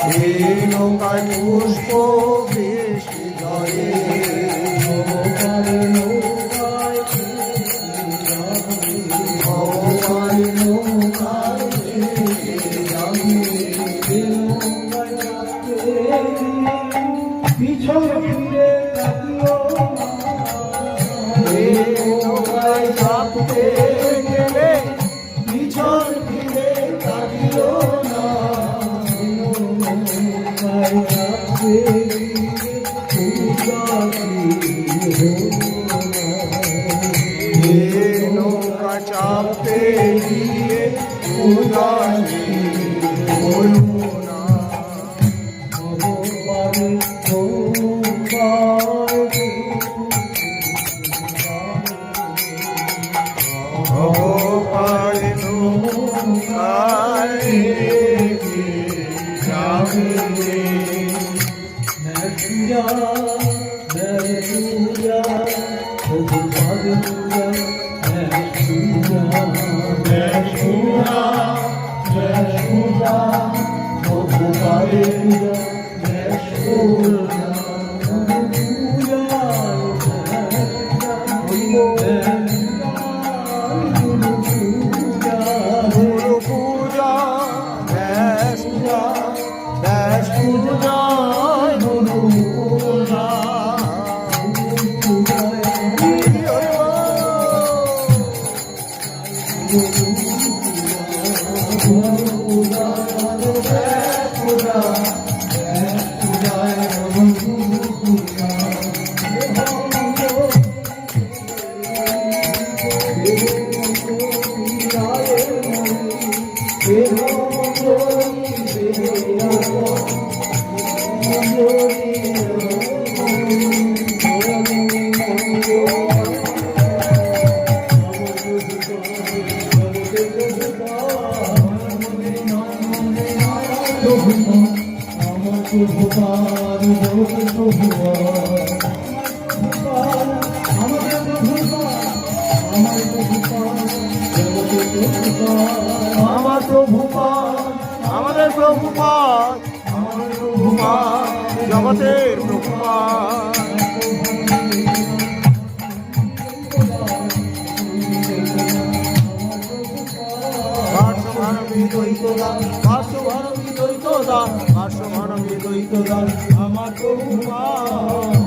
এই নৌকায় পুষ্প বৃষ্টি ঝরে পিছন ফিরে তাকিও নৌকায় চাপতে গেলে পিছন ফিরে তাকিও না নৌকায় চাপতে নৌকা চাপতে গিয়ে উদাসী হলো না ভগবান নৌকায় যাবে আমার প্রভুপাদ আমাদের প্রভুপাদ আমাদের প্রভুপাদ জগতের প্রভুপাদ ভারবী দ্বৈতদান ভারবী দ্বৈতদান ভারবী দ্বৈতদান আমার প্রভুপাদ